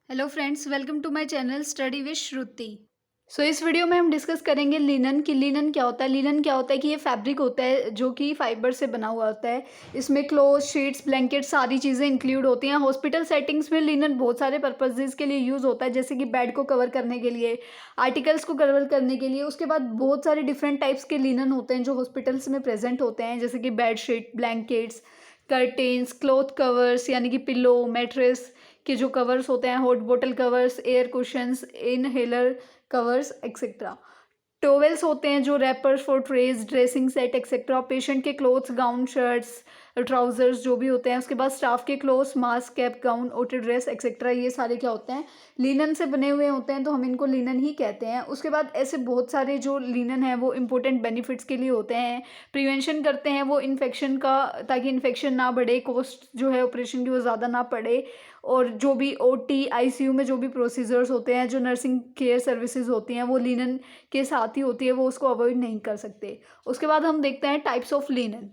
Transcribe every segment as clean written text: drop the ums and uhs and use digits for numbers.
Hello friends, welcome to my channel study with Shruti. इस video में हम डिस्कस करेंगे लिनन की। लिनन क्या होता है? लिनन क्या होता है कि ये फैब्रिक होता है जो कि फाइबर से बना हुआ होता है। इसमें क्लोथ, शीट्स, ब्लैंकेट सारी चीज़ें इंक्लूड होती हैं। हॉस्पिटल सेटिंग्स में लिनन बहुत सारे पर्पसेस के लिए यूज़ होता है, जैसे कि बेड को कवर करने के लिए, आर्टिकल्स को कवर करने के लिए। उसके बाद बहुत सारे डिफरेंट टाइप्स के लिनन होते हैं जो हॉस्पिटल्स में प्रेजेंट होते हैं, जैसे कि bed sheet, blankets, curtains, cloth covers यानी कि पिलो, मैट्रेस के जो कवर्स होते हैं, hot bottle covers, air cushions, inhaler covers etcetera. Towels होते हैं जो wrappers for trays, dressing set etcetera. Patient के क्लोथ्स, गाउन, शर्ट्स, ट्राउजर्स जो भी होते हैं। उसके बाद स्टाफ के clothes, mask, cap, gown, OT dress etcetera. ये सारे क्या होते हैं? लिनन से बने हुए होते हैं, तो हम इनको लिनन ही कहते हैं। उसके बाद ऐसे बहुत सारे जो लिनन है वो इंपॉर्टेंट बेनिफिट्स के लिए होते हैं। प्रिवेंशन करते हैं वो इन्फेक्शन का, ताकि इन्फेक्शन ना बढ़े, कॉस्ट जो है ऑपरेशन की वो ज़्यादा ना पड़े। और जो भी ओटी, आईसीयू में जो भी प्रोसीजर्स होते हैं, जो नर्सिंग केयर सर्विसेज होती हैं, वो लिनन के साथ ही होती है, वो उसको अवॉइड नहीं कर सकते। उसके बाद हम देखते हैं टाइप्स ऑफ लिनन।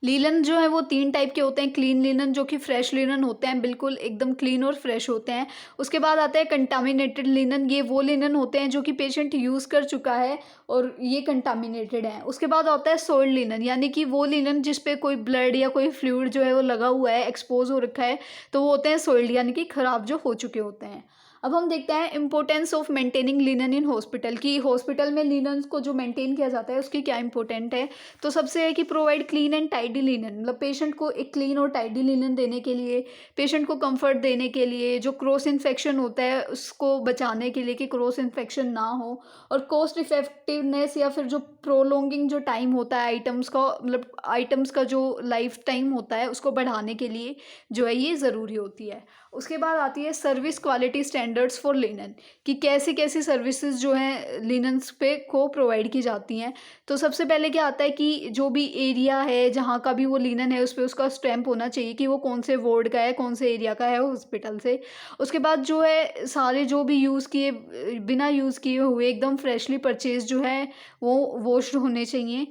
लिनन जो है वो 3 टाइप के होते हैं। क्लीन लिनन जो कि फ्रेश लिनन होते हैं, बिल्कुल एकदम क्लीन और फ्रेश होते हैं। उसके बाद आता है कंटामिनेटेड लिनन। ये वो लिनन होते हैं जो कि पेशेंट यूज़ कर चुका है और ये कंटामिनेटेड है। उसके बाद आता है सोइल्ड लिनन, यानी कि वो लिनन जिस पे कोई ब्लड या कोई फ्लूइड जो है वो लगा हुआ है, एक्सपोज हो रखा है, तो वो होते हैं सोइल्ड, यानी कि खराब जो हो चुके होते हैं। अब हम देखते हैं importance of maintaining linen in hospital की। हॉस्पिटल में लिनन को जो मेंटेन किया जाता है उसकी क्या इंपॉर्टेंट है। तो सबसे है कि provide clean and tidy linen, मतलब पेशेंट को एक क्लीन और टाइडी लिनन देने के लिए, पेशेंट को कंफर्ट देने के लिए, जो क्रॉस इन्फेक्शन होता है उसको बचाने के लिए कि क्रॉस इन्फेक्शन ना हो, और कॉस्ट इफेक्टिवनेस या फिर जो प्रोलॉन्गिंग जो टाइम होता है आइटम्स का, मतलब आइटम्स का जो लाइफ टाइम होता है उसको बढ़ाने के लिए जो है ये ज़रूरी होती है। उसके बाद आती है service quality standards for linen, कि कैसी कैसी सर्विसेज जो हैं लिनन्स पे को प्रोवाइड की जाती हैं। तो सबसे पहले क्या आता है कि जो भी एरिया है जहाँ का भी वो लिनन है उस पर उसका स्टैंप होना चाहिए कि वो कौन से वार्ड का है, कौन से एरिया का है हॉस्पिटल से। उसके बाद जो है सारे जो भी यूज़ किए, बिना यूज़ किए हुए एकदम फ्रेशली परचेज जो है वो वॉश्ड होने चाहिए।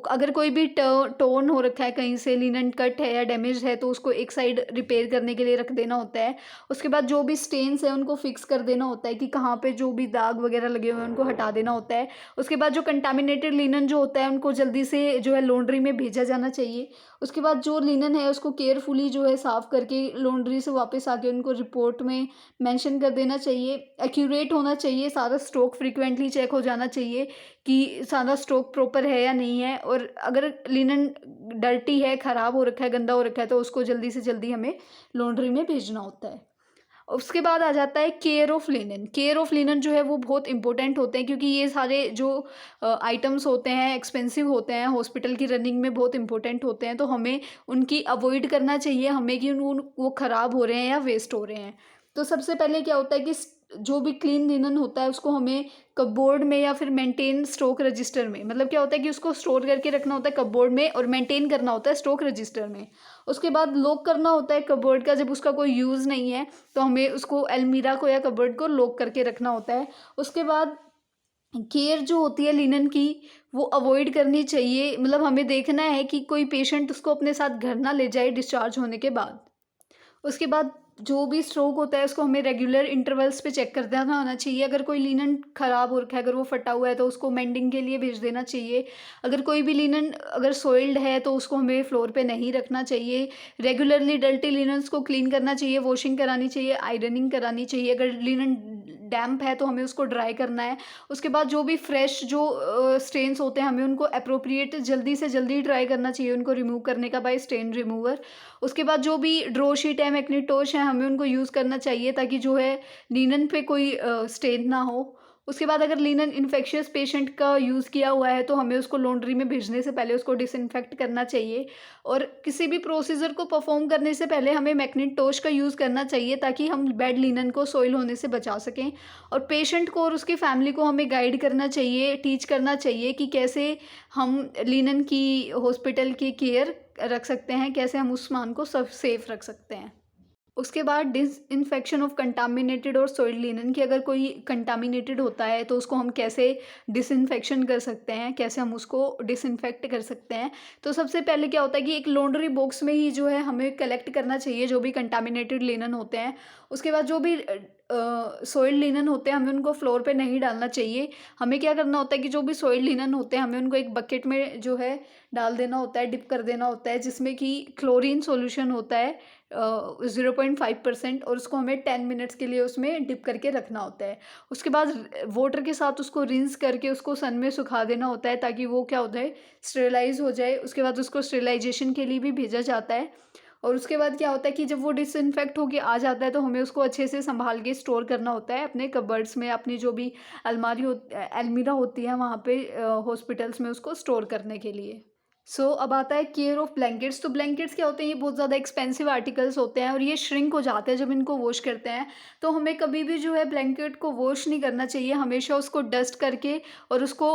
अगर कोई भी टोन हो रखा है, कहीं से लिनन कट है या डैमेज है, तो उसको एक साइड रिपेयर करने के लिए रख देना होता है। उसके बाद जो भी स्टेन्स है उनको फिक्स कर देना होता है कि कहाँ पे जो भी दाग वगैरह लगे हुए हैं उनको हटा देना होता है। उसके बाद जो कंटामिनेटेड लिनन जो होता है उनको जल्दी से जो है लॉन्ड्री में भेजा जाना चाहिए। उसके बाद जो लिनन है उसको केयरफुली जो है साफ़ करके लॉन्ड्री से वापस आके उनको रिपोर्ट में मेंशन कर देना चाहिए। एक्यूरेट होना चाहिए सारा स्टॉक, फ्रीक्वेंटली चेक हो जाना चाहिए कि सारा स्टॉक प्रॉपर है या नहीं है। और अगर लिनन डर्टी है, ख़राब हो रखा है, गंदा हो रखा है, तो उसको जल्दी से जल्दी हमें लॉन्ड्री में भेजना होता है। उसके बाद आ जाता है care of linen. Care of linen जो है वो बहुत इंपॉर्टेंट होते हैं, क्योंकि ये सारे जो आइटम्स होते हैं एक्सपेंसिव होते हैं, हॉस्पिटल की रनिंग में बहुत इंपॉर्टेंट होते हैं, तो हमें उनकी अवॉइड करना चाहिए हमें कि वो ख़राब हो रहे हैं या वेस्ट हो रहे हैं। तो सबसे पहले क्या होता है कि जो भी क्लीन लिनन होता है उसको हमें कपबोर्ड में या फिर मेंटेन स्टॉक रजिस्टर में, मतलब क्या होता है कि उसको स्टोर करके रखना होता है कपबोर्ड में और मेंटेन करना होता है स्टॉक रजिस्टर में। उसके बाद लॉक करना होता है कपबोर्ड का, जब उसका कोई यूज़ नहीं है तो हमें उसको अलमीरा को या कपबोर्ड को लॉक करके रखना होता है। उसके बाद केयर जो होती है लिनन की वो अवॉइड करनी चाहिए, मतलब हमें देखना है कि कोई पेशेंट उसको अपने साथ घर ना ले जाए डिस्चार्ज होने के बाद। उसके बाद जो भी स्ट्रोक होता है उसको हमें रेगुलर इंटरवल्स पे चेक करते रहना आना चाहिए। अगर कोई लिनन ख़राब हो रखा है, अगर वो फटा हुआ है, तो उसको मेंडिंग के लिए भेज देना चाहिए। अगर कोई भी लिनन अगर सोइल्ड है तो उसको हमें फ्लोर पे नहीं रखना चाहिए। रेगुलरली डर्टी लिनन्स को क्लीन करना चाहिए, वॉशिंग करानी चाहिए, आयरनिंग करानी चाहिए। अगर लिनन डैम्प है तो हमें उसको ड्राई करना है। उसके बाद जो भी फ्रेश जो स्टेन्स होते हैं हमें उनको अप्रोप्रिएट जल्दी से जल्दी ड्राई करना चाहिए, उनको रिमूव करने का बाय स्टेन रिमूवर। उसके बाद जो भी ड्रो शीट है, मैग्नीटोश है, हमें उनको यूज़ करना चाहिए ताकि जो है लिनन पे कोई स्टेन ना हो। उसके बाद अगर लिनन इन्फेक्शियस पेशेंट का यूज़ किया हुआ है तो हमें उसको लॉन्ड्री में भेजने से पहले उसको डिसइंफेक्ट करना चाहिए। और किसी भी प्रोसीजर को परफॉर्म करने से पहले हमें मैग्नीटोश का यूज़ करना चाहिए ताकि हम बेड लिनन को सोइल होने से बचा सकें। और पेशेंट को और उसकी फैमिली को हमें गाइड करना चाहिए, टीच करना चाहिए कि कैसे हम लिनन की, हॉस्पिटल की केयर रख सकते हैं, कैसे हम उस सामान को सब सेफ रख सकते हैं। उसके बाद डिसइंफेक्शन ऑफ कंटामिनेटेड और सोइल्ड लिनन, कि अगर कोई कंटामिनेटेड होता है तो उसको हम कैसे डिसइंफेक्शन कर सकते हैं, कैसे हम उसको डिसइंफेक्ट कर सकते हैं। तो सबसे पहले क्या होता है कि एक लॉन्ड्री बॉक्स में ही जो है हमें कलेक्ट करना चाहिए जो भी कंटामिनेटेड लिनन होते हैं। उसके बाद जो भी सोइल्ड लिनन होते हैं हमें उनको फ्लोर पे नहीं डालना चाहिए। हमें क्या करना होता है कि जो भी सोइल्ड लिनन होते हैं हमें उनको एक बकेट में जो है डाल देना होता है, डिप कर देना होता है, जिसमें कि क्लोरीन सॉल्यूशन होता है 0.5%, और उसको हमें 10 मिनट्स के लिए उसमें डिप करके रखना होता है। उसके बाद वाटर के साथ उसको रिंस करके उसको सन में सुखा देना होता है ताकि वो क्या होता है, स्टेरिलाइज हो जाए। उसके बाद उसको स्टेरिलाइजेशन के लिए भी भेजा जाता है। और उसके बाद क्या होता है कि जब वो डिसइंफेक्ट होके आ जाता है तो हमें उसको अच्छे से संभाल के स्टोर करना होता है अपने कबर्ड्स में, अपनी जो भी अलमीरा होती है वहाँ पे हॉस्पिटल्स में उसको स्टोर करने के लिए। अब आता है केयर ऑफ ब्लैंकेट्स। तो ब्लैंकेट्स क्या होते हैं, ये बहुत ज़्यादा एक्सपेंसिव आर्टिकल्स होते हैं और ये श्रिंक हो जाते हैं जब इनको वॉश करते हैं। तो हमें कभी भी जो है ब्लैंकेट को वॉश नहीं करना चाहिए, हमेशा उसको डस्ट करके और उसको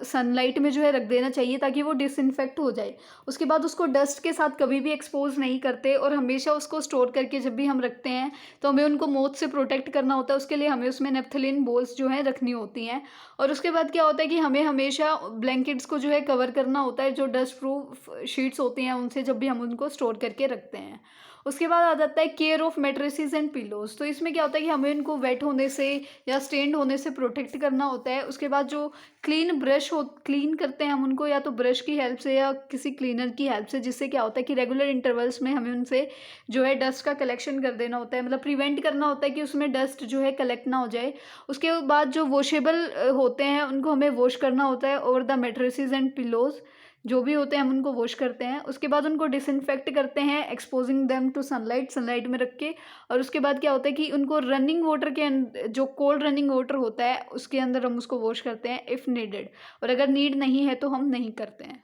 सनलाइट में जो है रख देना चाहिए ताकि वो डिसइंफेक्ट हो जाए। उसके बाद उसको डस्ट के साथ कभी भी एक्सपोज नहीं करते, और हमेशा उसको स्टोर करके जब भी हम रखते हैं तो हमें उनको मौत से प्रोटेक्ट करना होता है। उसके लिए हमें उसमें नेफ्थलीन बॉल्स जो हैं रखनी होती हैं। और उसके बाद क्या होता है कि हमें हमेशा ब्लैंकेट्स को जो है कवर करना होता है, जो डस्ट प्रूफ शीट्स होती हैं उनसे, जब भी हम उनको स्टोर करके रखते हैं। उसके बाद आ जाता है care of mattresses and pillows. तो इसमें क्या होता है कि हमें उनको वेट होने से या स्टेन्ड होने से प्रोटेक्ट करना होता है। उसके बाद जो क्लीन करते हैं हम उनको या तो ब्रश की हेल्प से या किसी क्लीनर की हेल्प से, जिससे क्या होता है कि रेगुलर इंटरवल्स में हमें उनसे जो है डस्ट का कलेक्शन कर देना होता है, मतलब प्रिवेंट करना होता है कि उसमें डस्ट जो है कलेक्ट ना हो जाए। उसके बाद जो वॉशेबल होते हैं उनको हमें वॉश करना होता है, और द मैट्रेसेस एंड पिलोज जो भी होते हैं हम उनको वॉश करते हैं। उसके बाद उनको डिसइंफेक्ट करते हैं एक्सपोजिंग देम टू सनलाइट में रख के। और उसके बाद क्या होता है कि उनको रनिंग वाटर के जो कोल्ड रनिंग वाटर होता है उसके अंदर हम उसको वॉश करते हैं इफ़ नीडेड, और अगर नीड नहीं है तो हम नहीं करते हैं।